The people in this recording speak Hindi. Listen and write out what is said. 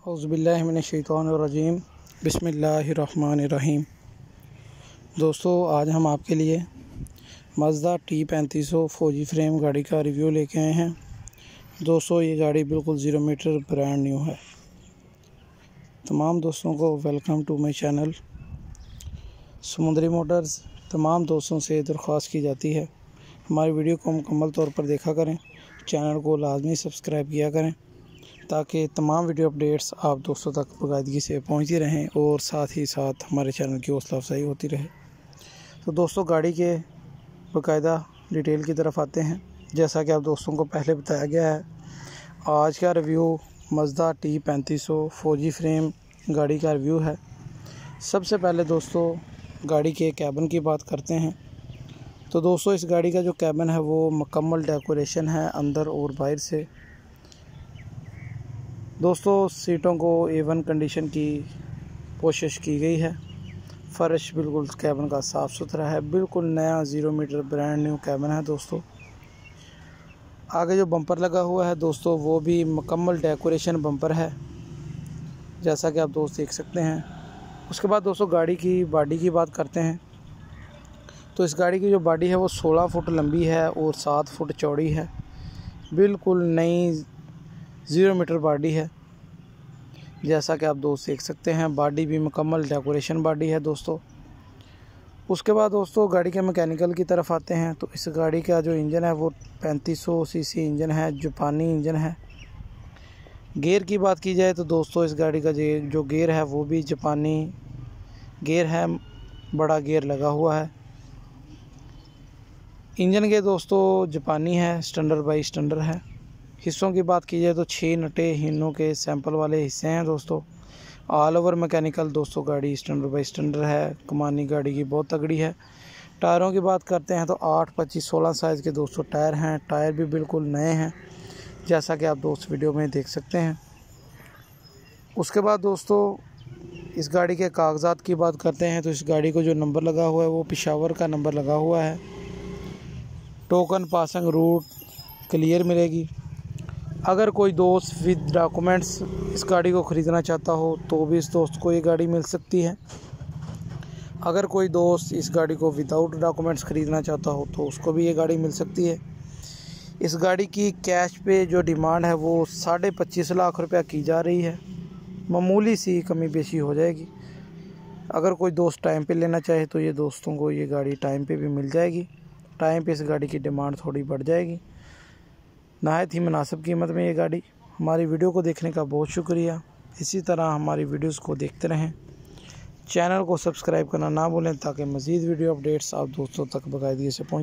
औज़ुबिल्लाहिमिनश्शैतानिर्रजीम बिस्मिल्लाहिर्रहमानिर्रहीम। दोस्तों, आज हम आपके लिए मज़दा T3500 फौजी फ्रेम गाड़ी का रिव्यू लेके आए हैं। दोस्तों, ये गाड़ी बिल्कुल 0 मीटर ब्रांड न्यू है। तमाम दोस्तों को वेलकम टू माई चैनल समुद्री मोटर्स। तमाम दोस्तों से दरख्वास्त की जाती है हमारी वीडियो को मुकम्मल तौर पर देखा करें, चैनल को लाजमी सब्सक्राइब किया करें ताकि तमाम वीडियो अपडेट्स आप दोस्तों तक बाकायदगी से पहुंचती रहें और साथ ही साथ हमारे चैनल की हौसला अफजाई होती रहे। तो दोस्तों, गाड़ी के बाकायदा डिटेल की तरफ आते हैं। जैसा कि आप दोस्तों को पहले बताया गया है, आज का रिव्यू मज़दा T3500 फौजी फ्रेम गाड़ी का रिव्यू है। सबसे पहले दोस्तों गाड़ी के कैबिन की बात करते हैं। तो दोस्तों, इस गाड़ी का जो कैबिन है वो मुकम्मल डेकोरेशन है अंदर और बाहर से। दोस्तों, सीटों को A1 कंडीशन की कोशिश की गई है। फ़र्श बिल्कुल कैबिन का साफ़ सुथरा है, बिल्कुल नया 0 मीटर ब्रांड न्यू कैबिन है। दोस्तों, आगे जो बम्पर लगा हुआ है दोस्तों वो भी मुकम्मल डेकोरेशन बम्पर है, जैसा कि आप दोस्त देख सकते हैं। उसके बाद दोस्तों गाड़ी की बॉडी की बात करते हैं। तो इस गाड़ी की जो बॉडी है वो 16 फुट लंबी है और 7 फुट चौड़ी है। बिल्कुल नई 0 मीटर बॉडी है, जैसा कि आप दोस्त देख सकते हैं। बॉडी भी मुकम्मल डेकोरेशन बॉडी है दोस्तों। उसके बाद दोस्तों गाड़ी के मैकेनिकल की तरफ आते हैं। तो इस गाड़ी का जो इंजन है वो 3500 सीसी इंजन है, जापानी इंजन है। गियर की बात की जाए तो दोस्तों इस गाड़ी का जो गियर है वो भी जापानी गियर है, बड़ा गियर लगा हुआ है। इंजन के दोस्तों जापानी है, स्टैंडर्ड बाई स्टैंडर्ड है। हिस्सों की बात की जाए तो 6 नटे हिन्नों के सैंपल वाले हिस्से हैं दोस्तों। ऑल ओवर मैकेनिकल दोस्तों गाड़ी स्टैंडर्ड बाई स्टैंडर्ड है। कमानी गाड़ी की बहुत तगड़ी है। टायरों की बात करते हैं तो 8, 25, 16 साइज़ के दोस्तों टायर हैं। टायर भी बिल्कुल नए हैं, जैसा कि आप दोस्त वीडियो में देख सकते हैं। उसके बाद दोस्तों इस गाड़ी के कागजात की बात करते हैं। तो इस गाड़ी को जो नंबर लगा हुआ है वो पेशावर का नंबर लगा हुआ है। टोकन पासिंग रूट क्लियर मिलेगी। अगर कोई दोस्त विद डॉक्यूमेंट्स इस गाड़ी को ख़रीदना चाहता हो तो भी इस दोस्त को ये गाड़ी मिल सकती है। अगर कोई दोस्त इस गाड़ी को विदाउट डॉक्यूमेंट्स ख़रीदना चाहता हो तो उसको भी ये गाड़ी मिल सकती है। इस गाड़ी की कैश पे जो डिमांड है वो 25.5 लाख रुपया की जा रही है। मामूली सी कमी बेशी हो जाएगी। अगर कोई दोस्त टाइम पे लेना चाहे तो ये दोस्तों को ये गाड़ी टाइम पे भी मिल जाएगी। टाइम पे इस गाड़ी की डिमांड थोड़ी बढ़ जाएगी। नहायत ही मुनासिब कीमत में ये गाड़ी। हमारी वीडियो को देखने का बहुत शुक्रिया। इसी तरह हमारी वीडियोस को देखते रहें। चैनल को सब्सक्राइब करना ना भूलें ताकि मज़ीद वीडियो अपडेट्स आप दोस्तों तक बाकायदगी से पहुँच